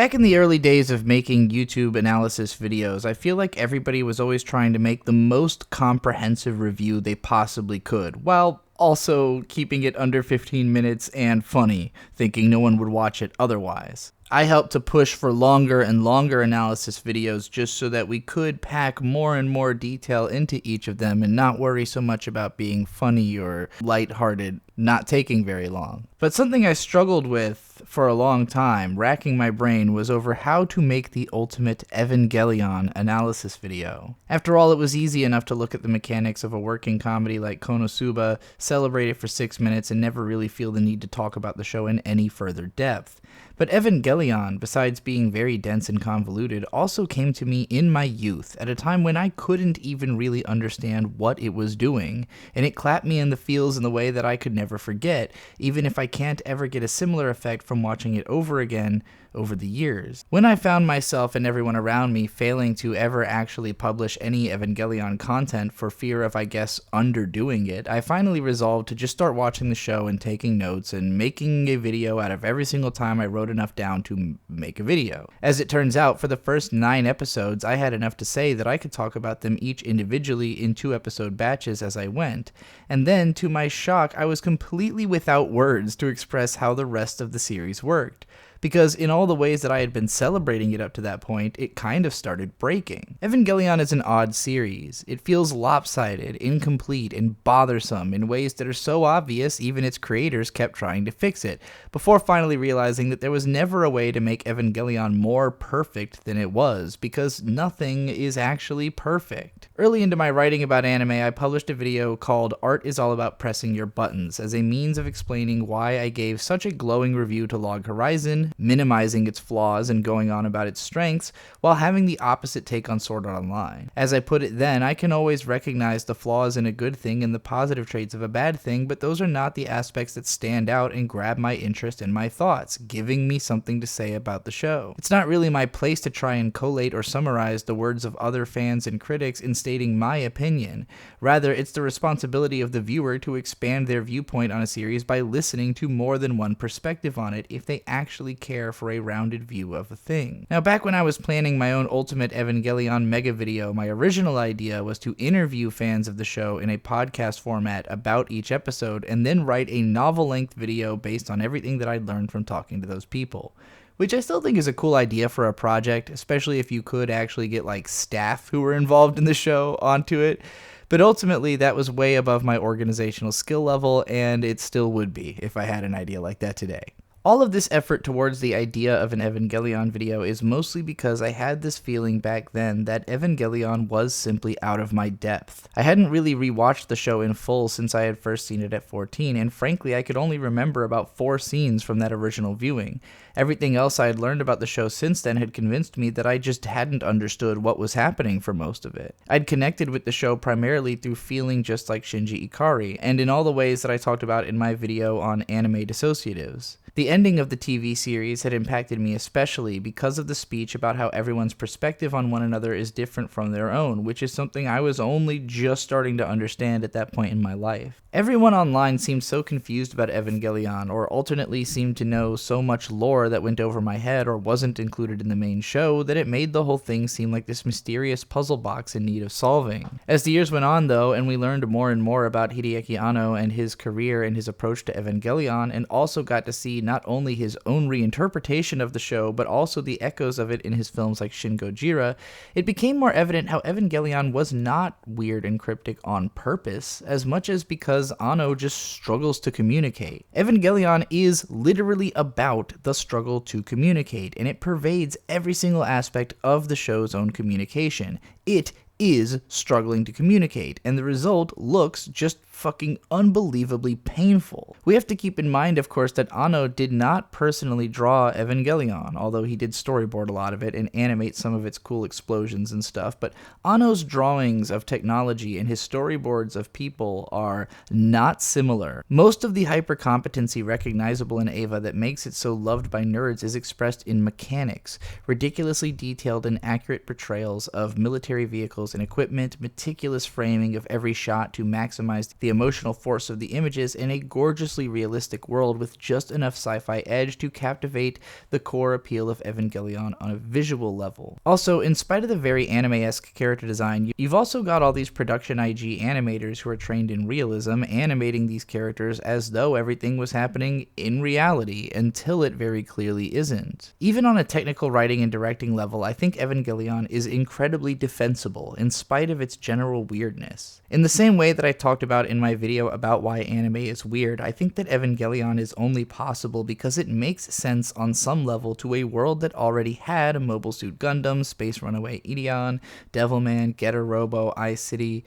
Back in the early days of making YouTube analysis videos, I feel like everybody was always trying to make the most comprehensive review they possibly could, while also keeping it under 15 minutes and funny, thinking no one would watch it otherwise. I helped to push for longer and longer analysis videos just so that we could pack more and more detail into each of them and not worry so much about being funny or lighthearted, not taking very long. But something I struggled with for a long time, racking my brain, was over how to make the ultimate Evangelion analysis video. After all, it was easy enough to look at the mechanics of a working comedy like Konosuba, celebrate it for 6 minutes, and never really feel the need to talk about the show in any further depth. But Evangelion, besides being very dense and convoluted, also came to me in my youth, at a time when I couldn't even really understand what it was doing, and it clapped me in the feels in the way that I could never forget, even if I can't ever get a similar effect from watching it over again over the years. When I found myself and everyone around me failing to ever actually publish any Evangelion content for fear of, I guess, underdoing it, I finally resolved to just start watching the show and taking notes and making a video out of every single time I wrote enough down to make a video. As it turns out, for the first 9 episodes, I had enough to say that I could talk about them each individually in 2-episode batches as I went, and then, to my shock, I was completely without words to express how the rest of the series worked. Because in all the ways that I had been celebrating it up to that point, it kind of started breaking. Evangelion is an odd series. It feels lopsided, incomplete, and bothersome in ways that are so obvious even its creators kept trying to fix it, before finally realizing that there was never a way to make Evangelion more perfect than it was, because nothing is actually perfect. Early into my writing about anime, I published a video called Art is All About Pressing Your Buttons, as a means of explaining why I gave such a glowing review to Log Horizon, minimizing its flaws and going on about its strengths, while having the opposite take on Sword Art Online. As I put it then, I can always recognize the flaws in a good thing and the positive traits of a bad thing, but those are not the aspects that stand out and grab my interest and my thoughts, giving me something to say about the show. It's not really my place to try and collate or summarize the words of other fans and critics in stating my opinion. Rather, it's the responsibility of the viewer to expand their viewpoint on a series by listening to more than one perspective on it if they actually care for a rounded view of a thing. Now, back when I was planning my own Ultimate Evangelion mega video, my original idea was to interview fans of the show in a podcast format about each episode, and then write a novel-length video based on everything that I'd learned from talking to those people. Which I still think is a cool idea for a project, especially if you could actually get like staff who were involved in the show onto it. But ultimately, that was way above my organizational skill level, and it still would be if I had an idea like that today. All of this effort towards the idea of an Evangelion video is mostly because I had this feeling back then that Evangelion was simply out of my depth. I hadn't really rewatched the show in full since I had first seen it at 14, and frankly I could only remember about 4 scenes from that original viewing. Everything else I had learned about the show since then had convinced me that I just hadn't understood what was happening for most of it. I'd connected with the show primarily through feeling just like Shinji Ikari, and in all the ways that I talked about in my video on anime dissociatives. The ending of the TV series had impacted me especially because of the speech about how everyone's perspective on one another is different from their own, which is something I was only just starting to understand at that point in my life. Everyone online seemed so confused about Evangelion, or alternately seemed to know so much lore that went over my head or wasn't included in the main show, that it made the whole thing seem like this mysterious puzzle box in need of solving. As the years went on though, and we learned more and more about Hideaki Anno and his career and his approach to Evangelion, and also got to see not only his own reinterpretation of the show, but also the echoes of it in his films like Shin Gojira, it became more evident how Evangelion was not weird and cryptic on purpose, as much as because Anno just struggles to communicate. Evangelion is literally about the struggle to communicate, and it pervades every single aspect of the show's own communication. It is struggling to communicate, and the result looks just fucking unbelievably painful. We have to keep in mind, of course, that Anno did not personally draw Evangelion, although he did storyboard a lot of it and animate some of its cool explosions and stuff, but Anno's drawings of technology and his storyboards of people are not similar. Most of the hypercompetency recognizable in Eva that makes it so loved by nerds is expressed in mechanics, ridiculously detailed and accurate portrayals of military vehicles and equipment, meticulous framing of every shot to maximize the emotional force of the images in a gorgeously realistic world with just enough sci-fi edge to captivate the core appeal of Evangelion on a visual level. Also, in spite of the very anime-esque character design, you've also got all these production IG animators who are trained in realism animating these characters as though everything was happening in reality, until it very clearly isn't. Even on a technical writing and directing level, I think Evangelion is incredibly defensible in spite of its general weirdness. In the same way that I talked about in my video about why anime is weird, I think that Evangelion is only possible because it makes sense on some level to a world that already had Mobile Suit Gundam, Space Runaway Ideon, Devilman, Getter Robo, iCity.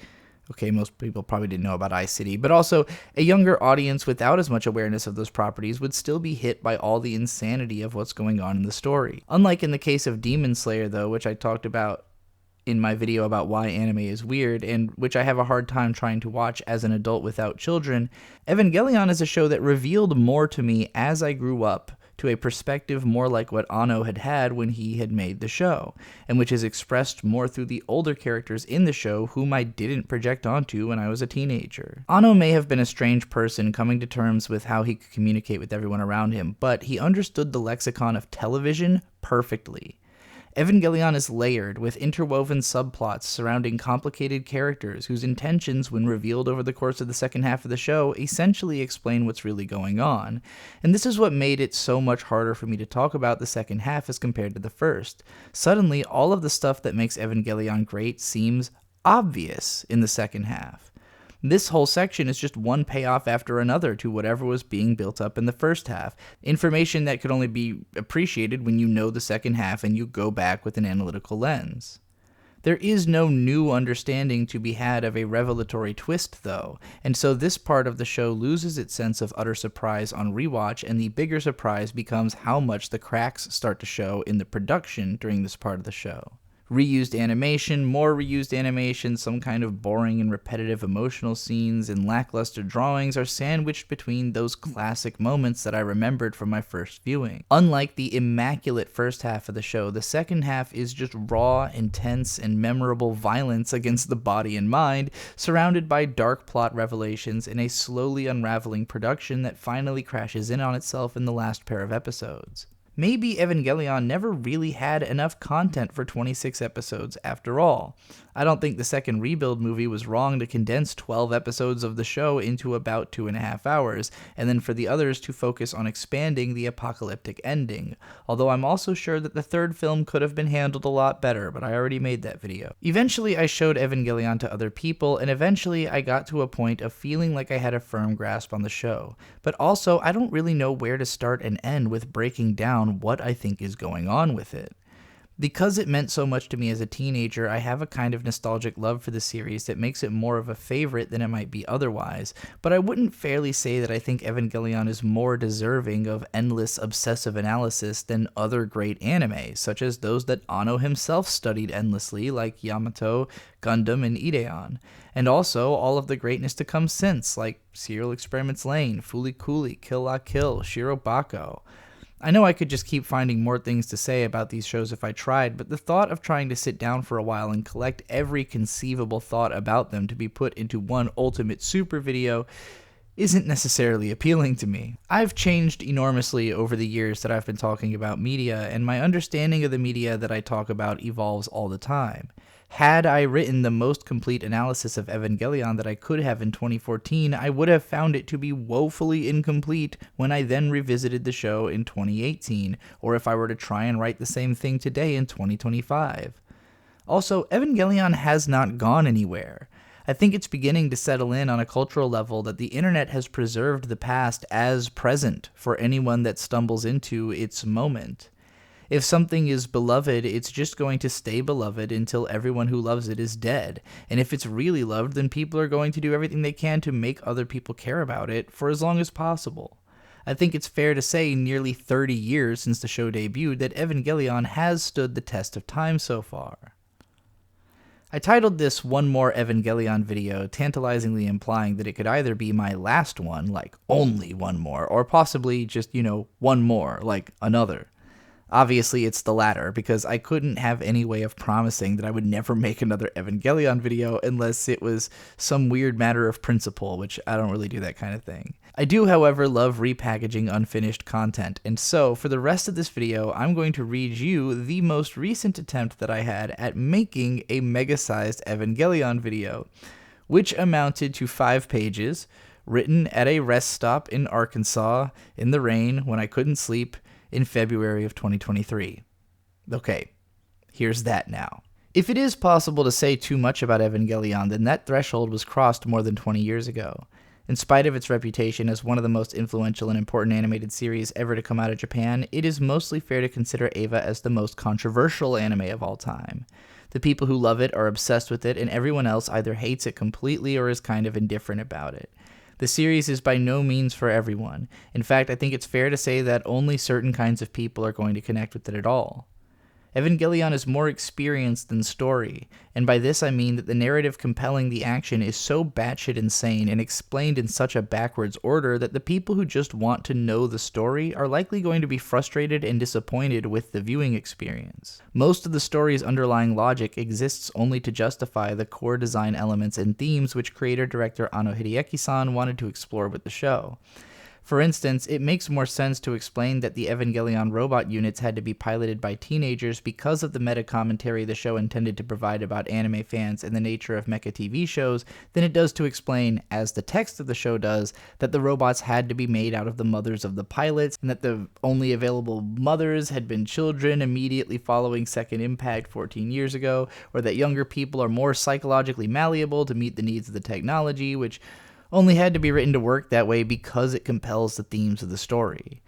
Okay, most people probably didn't know about iCity, but also a younger audience without as much awareness of those properties would still be hit by all the insanity of what's going on in the story. Unlike in the case of Demon Slayer, though, which I talked about in my video about why anime is weird, and which I have a hard time trying to watch as an adult without children, Evangelion is a show that revealed more to me as I grew up, to a perspective more like what Anno had when he had made the show, and which is expressed more through the older characters in the show whom I didn't project onto when I was a teenager. Anno may have been a strange person coming to terms with how he could communicate with everyone around him, but he understood the lexicon of television perfectly. Evangelion is layered with interwoven subplots surrounding complicated characters whose intentions, when revealed over the course of the second half of the show, essentially explain what's really going on. And this is what made it so much harder for me to talk about the second half as compared to the first. Suddenly, all of the stuff that makes Evangelion great seems obvious in the second half. This whole section is just one payoff after another to whatever was being built up in the first half, information that could only be appreciated when you know the second half and you go back with an analytical lens. There is no new understanding to be had of a revelatory twist, though, and so this part of the show loses its sense of utter surprise on rewatch, and the bigger surprise becomes how much the cracks start to show in the production during this part of the show. Reused animation, more reused animation, some kind of boring and repetitive emotional scenes, and lackluster drawings are sandwiched between those classic moments that I remembered from my first viewing. Unlike the immaculate first half of the show, the second half is just raw, intense, and memorable violence against the body and mind, surrounded by dark plot revelations in a slowly unraveling production that finally crashes in on itself in the last pair of episodes. Maybe Evangelion never really had enough content for 26 episodes after all. I don't think the second Rebuild movie was wrong to condense 12 episodes of the show into about 2.5 hours, and then for the others to focus on expanding the apocalyptic ending, although I'm also sure that the third film could have been handled a lot better, but I already made that video. Eventually I showed Evangelion to other people, and eventually I got to a point of feeling like I had a firm grasp on the show, but also I don't really know where to start and end with breaking down what I think is going on with it. Because it meant so much to me as a teenager, I have a kind of nostalgic love for the series that makes it more of a favorite than it might be otherwise, but I wouldn't fairly say that I think Evangelion is more deserving of endless obsessive analysis than other great anime, such as those that Anno himself studied endlessly, like Yamato, Gundam, and Ideon, and also all of the greatness to come since, like Serial Experiments Lain, Fooly Cooly, Kill La Kill, Shirobako. I know I could just keep finding more things to say about these shows if I tried, but the thought of trying to sit down for a while and collect every conceivable thought about them to be put into one ultimate super video isn't necessarily appealing to me. I've changed enormously over the years that I've been talking about media, and my understanding of the media that I talk about evolves all the time. Had I written the most complete analysis of Evangelion that I could have in 2014, I would have found it to be woefully incomplete when I then revisited the show in 2018, or if I were to try and write the same thing today in 2025. Also, Evangelion has not gone anywhere. I think it's beginning to settle in on a cultural level that the internet has preserved the past as present for anyone that stumbles into its moment. If something is beloved, it's just going to stay beloved until everyone who loves it is dead. And if it's really loved, then people are going to do everything they can to make other people care about it for as long as possible. I think it's fair to say nearly 30 years since the show debuted that Evangelion has stood the test of time so far. I titled this One More Evangelion video, tantalizingly implying that it could either be my last one, like only one more, or possibly just, one more, like another. Obviously, it's the latter, because I couldn't have any way of promising that I would never make another Evangelion video unless it was some weird matter of principle, which I don't really do that kind of thing. I do, however, love repackaging unfinished content, and so for the rest of this video, I'm going to read you the most recent attempt that I had at making a mega-sized Evangelion video, which amounted to 5 pages, written at a rest stop in Arkansas in the rain when I couldn't sleep in February of 2023. Okay, here's that now. If it is possible to say too much about Evangelion, then that threshold was crossed more than 20 years ago. In spite of its reputation as one of the most influential and important animated series ever to come out of Japan, it is mostly fair to consider Eva as the most controversial anime of all time. The people who love it are obsessed with it, and everyone else either hates it completely or is kind of indifferent about it. The series is by no means for everyone. In fact, I think it's fair to say that only certain kinds of people are going to connect with it at all. Evangelion is more experience than story, and by this I mean that the narrative compelling the action is so batshit insane and explained in such a backwards order that the people who just want to know the story are likely going to be frustrated and disappointed with the viewing experience. Most of the story's underlying logic exists only to justify the core design elements and themes which creator-director Ano Hideaki-san wanted to explore with the show. For instance, it makes more sense to explain that the Evangelion robot units had to be piloted by teenagers because of the meta-commentary the show intended to provide about anime fans and the nature of mecha TV shows than it does to explain, as the text of the show does, that the robots had to be made out of the mothers of the pilots and that the only available mothers had been children immediately following Second Impact 14 years ago, or that younger people are more psychologically malleable to meet the needs of the technology, which only had to be written to work that way because it compels the themes of the story.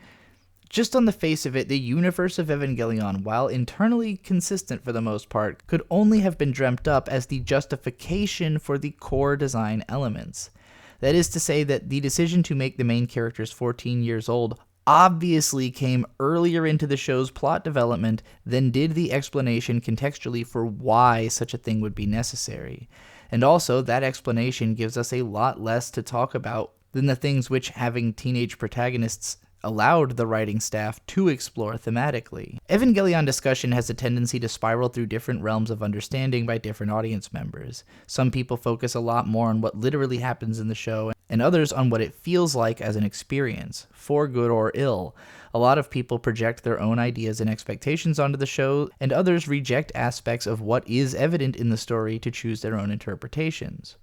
Just on the face of it, the universe of Evangelion, while internally consistent for the most part, could only have been dreamt up as the justification for the core design elements. That is to say that the decision to make the main characters 14 years old obviously came earlier into the show's plot development than did the explanation contextually for why such a thing would be necessary. And also, that explanation gives us a lot less to talk about than the things which having teenage protagonists allowed the writing staff to explore thematically. Evangelion discussion has a tendency to spiral through different realms of understanding by different audience members. Some people focus a lot more on what literally happens in the show, and others on what it feels like as an experience, for good or ill. A lot of people project their own ideas and expectations onto the show, and others reject aspects of what is evident in the story to choose their own interpretations.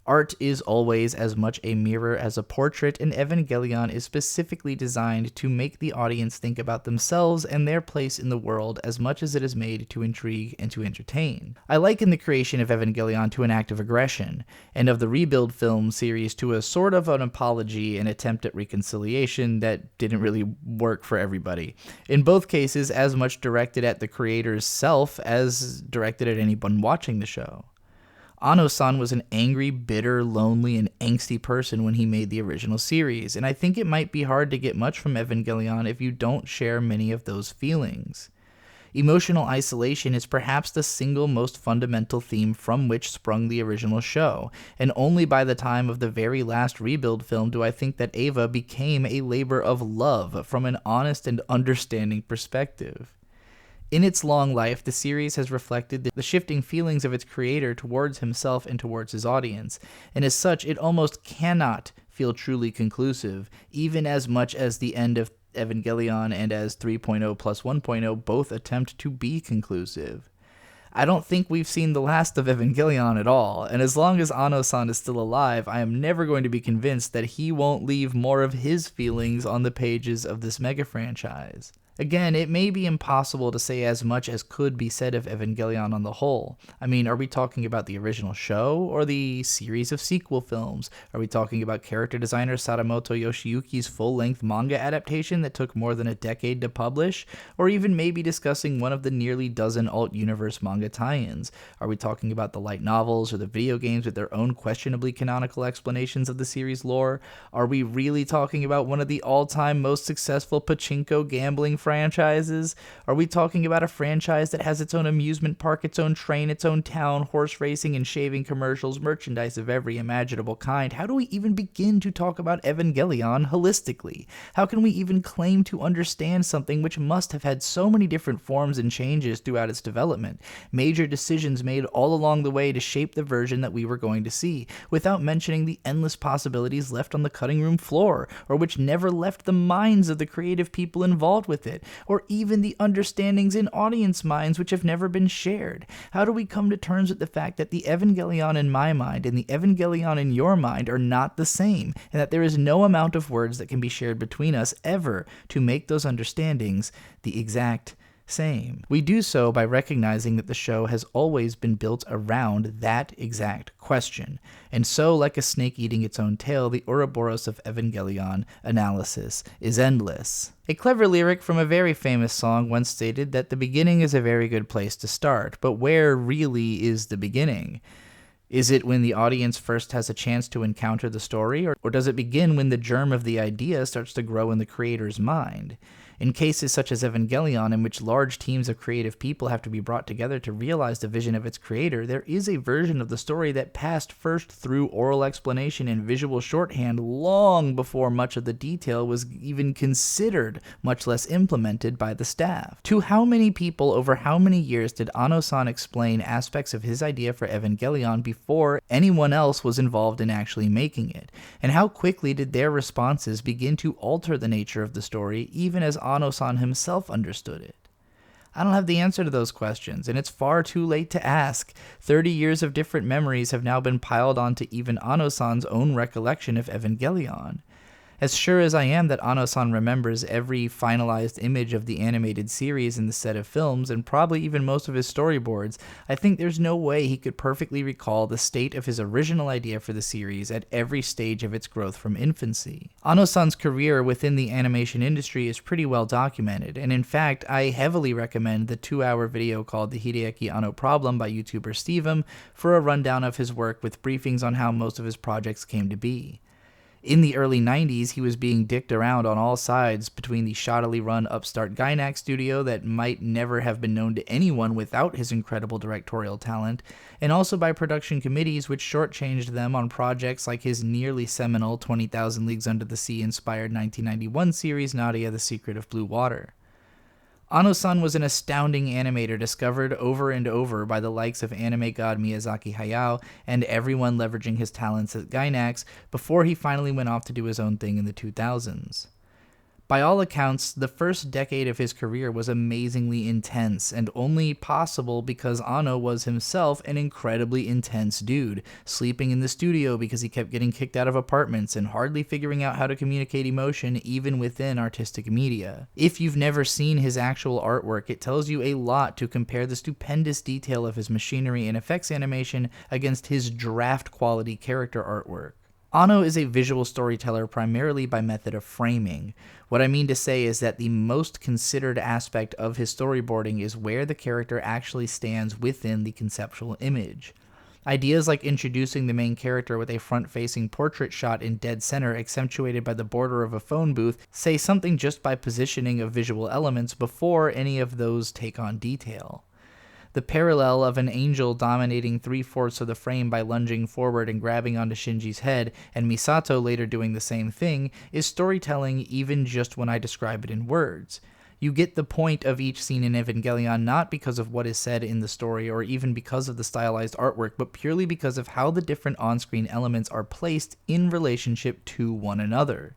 Art is always as much a mirror as a portrait, and Evangelion is specifically designed to make the audience think about themselves and their place in the world as much as it is made to intrigue and to entertain. I liken the creation of Evangelion to an act of aggression, and of the Rebuild film series to a sort of an apology and attempt at reconciliation that didn't really work for everybody. In both cases, as much directed at the creator's self as directed at anyone watching the show. Ano-san was an angry, bitter, lonely, and angsty person when he made the original series, and I think it might be hard to get much from Evangelion if you don't share many of those feelings. Emotional isolation is perhaps the single most fundamental theme from which sprung the original show, and only by the time of the very last Rebuild film do I think that Eva became a labor of love from an honest and understanding perspective. In its long life, the series has reflected the shifting feelings of its creator towards himself and towards his audience, and as such, it almost cannot feel truly conclusive, even as much as the end of Evangelion and as 3.0 plus 1.0 both attempt to be conclusive. I don't think we've seen the last of Evangelion at all, and as long as Ano-san is still alive, I am never going to be convinced that he won't leave more of his feelings on the pages of this mega franchise. Again, it may be impossible to say as much as could be said of Evangelion on the whole. I mean, are we talking about the original show or the series of sequel films? Are we talking about character designer Sadamoto Yoshiyuki's full-length manga adaptation that took more than a decade to publish? Or even maybe discussing one of the nearly dozen alt-universe manga tie-ins? Are we talking about the light novels or the video games with their own questionably canonical explanations of the series lore? Are we really talking about one of the all-time most successful pachinko gambling franchises? Are we talking about a franchise that has its own amusement park, its own train, its own town, horse racing and shaving commercials, merchandise of every imaginable kind? How do we even begin to talk about Evangelion holistically? How can we even claim to understand something which must have had so many different forms and changes throughout its development? Major decisions made all along the way to shape the version that we were going to see, without mentioning the endless possibilities left on the cutting room floor, or which never left the minds of the creative people involved with it, or even the understandings in audience minds which have never been shared. How do we come to terms with the fact that the Evangelion in my mind and the Evangelion in your mind are not the same, and that there is no amount of words that can be shared between us ever to make those understandings the exact same? We do so by recognizing that the show has always been built around that exact question. And so, like a snake eating its own tail, the Ouroboros of Evangelion analysis is endless. A clever lyric from a very famous song once stated that the beginning is a very good place to start, but where really is the beginning? Is it when the audience first has a chance to encounter the story, or does it begin when the germ of the idea starts to grow in the creator's mind? In cases such as Evangelion, in which large teams of creative people have to be brought together to realize the vision of its creator, there is a version of the story that passed first through oral explanation and visual shorthand long before much of the detail was even considered, much less implemented by the staff. To how many people over how many years did Ano-san explain aspects of his idea for Evangelion before anyone else was involved in actually making it? And how quickly did their responses begin to alter the nature of the story, even as Ano-san himself understood it? I don't have the answer to those questions, and it's far too late to ask. 30 years of different memories have now been piled onto even Ano-san's own recollection of Evangelion. As sure as I am that Ano-san remembers every finalized image of the animated series in the set of films, and probably even most of his storyboards, I think there's no way he could perfectly recall the state of his original idea for the series at every stage of its growth from infancy. Ano-san's career within the animation industry is pretty well documented, and in fact, I heavily recommend the 2-hour video called The Hideaki Anno Problem by YouTuber Stevem for a rundown of his work with briefings on how most of his projects came to be. In the early 90s, he was being dicked around on all sides between the shoddily run upstart Gainax studio that might never have been known to anyone without his incredible directorial talent, and also by production committees which shortchanged them on projects like his nearly seminal 20,000 Leagues Under the Sea inspired 1991 series Nadia: The Secret of Blue Water. Ano-san was an astounding animator discovered over and over by the likes of anime god Miyazaki Hayao and everyone leveraging his talents at Gainax before he finally went off to do his own thing in the 2000s. By all accounts, the first decade of his career was amazingly intense, and only possible because Ano was himself an incredibly intense dude, sleeping in the studio because he kept getting kicked out of apartments and hardly figuring out how to communicate emotion even within artistic media. If you've never seen his actual artwork, it tells you a lot to compare the stupendous detail of his machinery and effects animation against his draft-quality character artwork. Ano is a visual storyteller primarily by method of framing. What I mean to say is that the most considered aspect of his storyboarding is where the character actually stands within the conceptual image. Ideas like introducing the main character with a front-facing portrait shot in dead center accentuated by the border of a phone booth say something just by positioning of visual elements before any of those take on detail. The parallel of an angel dominating 3/4 of the frame by lunging forward and grabbing onto Shinji's head, and Misato later doing the same thing, is storytelling even just when I describe it in words. You get the point of each scene in Evangelion not because of what is said in the story or even because of the stylized artwork, but purely because of how the different on-screen elements are placed in relationship to one another.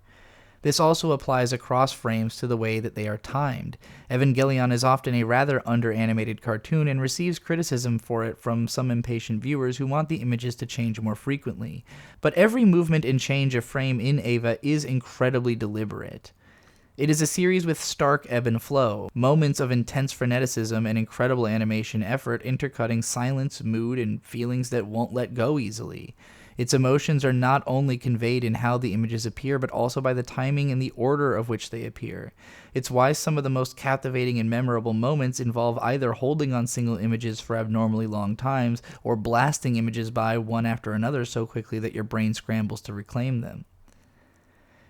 This also applies across frames to the way that they are timed. Evangelion is often a rather under-animated cartoon and receives criticism for it from some impatient viewers who want the images to change more frequently. But every movement and change of frame in Eva is incredibly deliberate. It is a series with stark ebb and flow, moments of intense freneticism and incredible animation effort intercutting silence, mood, and feelings that won't let go easily. Its emotions are not only conveyed in how the images appear, but also by the timing and the order of which they appear. It's why some of the most captivating and memorable moments involve either holding on single images for abnormally long times, or blasting images by one after another so quickly that your brain scrambles to reclaim them.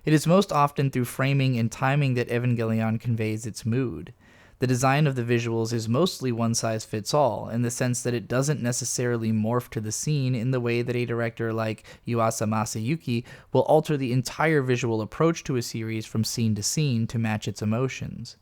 It is most often through framing and timing that Evangelion conveys its mood. The design of the visuals is mostly one-size-fits-all, in the sense that it doesn't necessarily morph to the scene in the way that a director like Yuasa Masayuki will alter the entire visual approach to a series from scene to scene to match its emotions.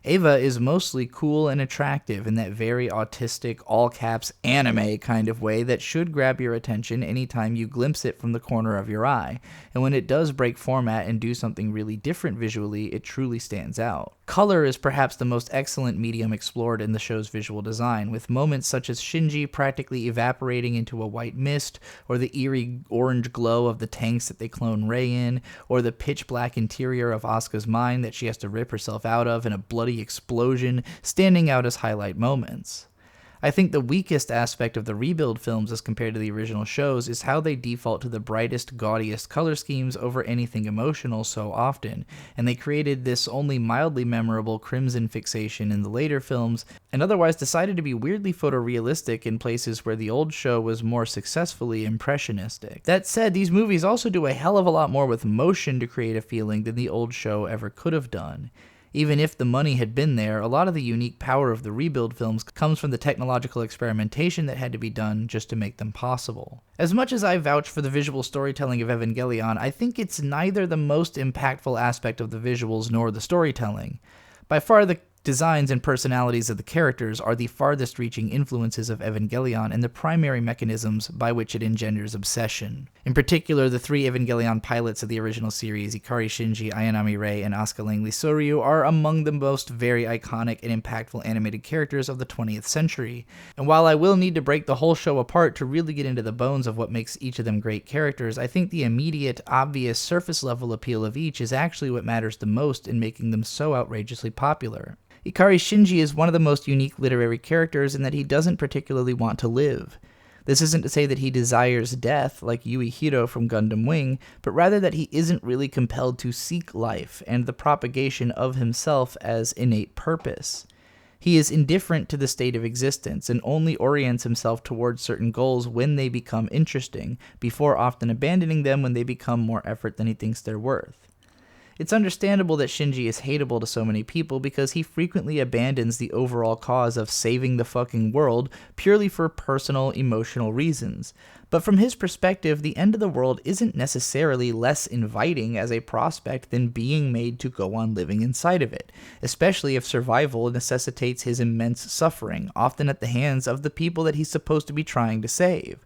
Eva is mostly cool and attractive in that very autistic, all-caps anime kind of way that should grab your attention anytime you glimpse it from the corner of your eye, and when it does break format and do something really different visually, it truly stands out. Color is perhaps the most excellent medium explored in the show's visual design, with moments such as Shinji practically evaporating into a white mist, or the eerie orange glow of the tanks that they clone Rei in, or the pitch-black interior of Asuka's mind that she has to rip herself out of in a bloody explosion, standing out as highlight moments. I think the weakest aspect of the rebuild films as compared to the original shows is how they default to the brightest, gaudiest color schemes over anything emotional so often, and they created this only mildly memorable crimson fixation in the later films, and otherwise decided to be weirdly photorealistic in places where the old show was more successfully impressionistic. That said, these movies also do a hell of a lot more with motion to create a feeling than the old show ever could have done. Even if the money had been there, a lot of the unique power of the rebuild films comes from the technological experimentation that had to be done just to make them possible. As much as I vouch for the visual storytelling of Evangelion, I think it's neither the most impactful aspect of the visuals nor the storytelling. By far, the designs and personalities of the characters are the farthest reaching influences of Evangelion and the primary mechanisms by which it engenders obsession. In particular, the three Evangelion pilots of the original series, Ikari Shinji, Ayanami Rei, and Asuka Langley Soryu, are among the most very iconic and impactful animated characters of the 20th century. And while I will need to break the whole show apart to really get into the bones of what makes each of them great characters, I think the immediate, obvious, surface level appeal of each is actually what matters the most in making them so outrageously popular. Ikari Shinji is one of the most unique literary characters in that he doesn't particularly want to live. This isn't to say that he desires death like Yui Hiro from Gundam Wing, but rather that he isn't really compelled to seek life and the propagation of himself as innate purpose. He is indifferent to the state of existence and only orients himself towards certain goals when they become interesting, before often abandoning them when they become more effort than he thinks they're worth. It's understandable that Shinji is hateable to so many people because he frequently abandons the overall cause of saving the fucking world purely for personal, emotional reasons. But from his perspective, the end of the world isn't necessarily less inviting as a prospect than being made to go on living inside of it, especially if survival necessitates his immense suffering, often at the hands of the people that he's supposed to be trying to save.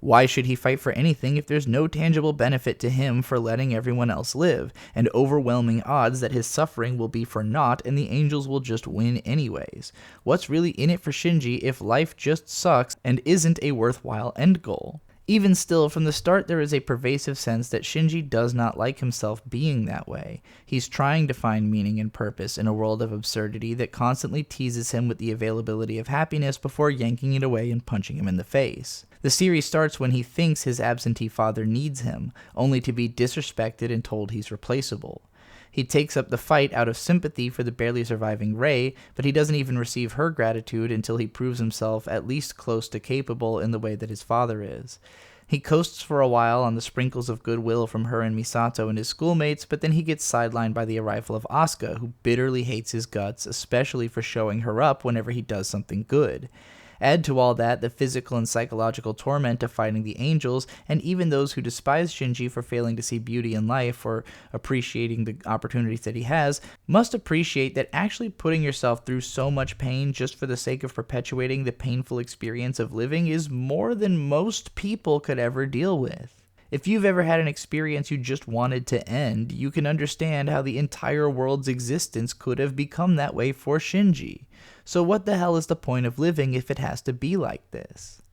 Why should he fight for anything if there's no tangible benefit to him for letting everyone else live, and overwhelming odds that his suffering will be for naught and the angels will just win anyways? What's really in it for Shinji if life just sucks and isn't a worthwhile end goal? Even still, from the start there is a pervasive sense that Shinji does not like himself being that way. He's trying to find meaning and purpose in a world of absurdity that constantly teases him with the availability of happiness before yanking it away and punching him in the face. The series starts when he thinks his absentee father needs him, only to be disrespected and told he's replaceable. He takes up the fight out of sympathy for the barely surviving Rei, but he doesn't even receive her gratitude until he proves himself at least close to capable in the way that his father is. He coasts for a while on the sprinkles of goodwill from her and Misato and his schoolmates, but then he gets sidelined by the arrival of Asuka, who bitterly hates his guts, especially for showing her up whenever he does something good. Add to all that the physical and psychological torment of fighting the angels, and even those who despise Shinji for failing to see beauty in life or appreciating the opportunities that he has, must appreciate that actually putting yourself through so much pain just for the sake of perpetuating the painful experience of living is more than most people could ever deal with. If you've ever had an experience you just wanted to end, you can understand how the entire world's existence could have become that way for Shinji. So what the hell is the point of living if it has to be like this?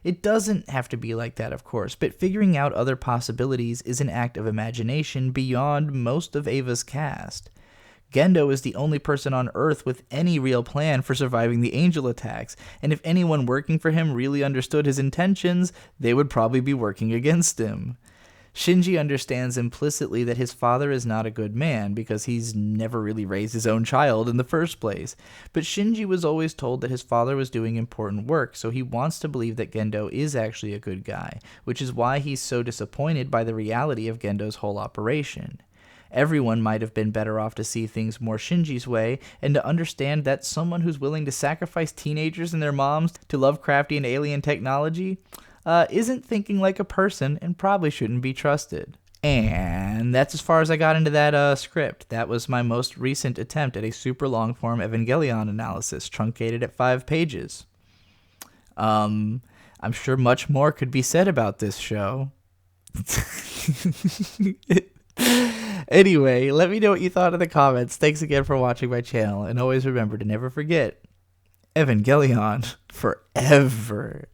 It doesn't have to be like that, of course, but figuring out other possibilities is an act of imagination beyond most of Ava's cast. Gendo is the only person on Earth with any real plan for surviving the angel attacks, and if anyone working for him really understood his intentions, they would probably be working against him. Shinji understands implicitly that his father is not a good man because he's never really raised his own child in the first place, but Shinji was always told that his father was doing important work, so he wants to believe that Gendo is actually a good guy, which is why he's so disappointed by the reality of Gendo's whole operation. Everyone might have been better off to see things more Shinji's way and to understand that someone who's willing to sacrifice teenagers and their moms to Lovecraftian alien technology isn't thinking like a person and probably shouldn't be trusted. And that's as far as I got into that script. That was my most recent attempt at a super long form Evangelion analysis, truncated at 5 pages. I'm sure much more could be said about this show. Anyway, let me know what you thought in the comments. Thanks again for watching my channel, and always remember to never forget, Evangelion forever.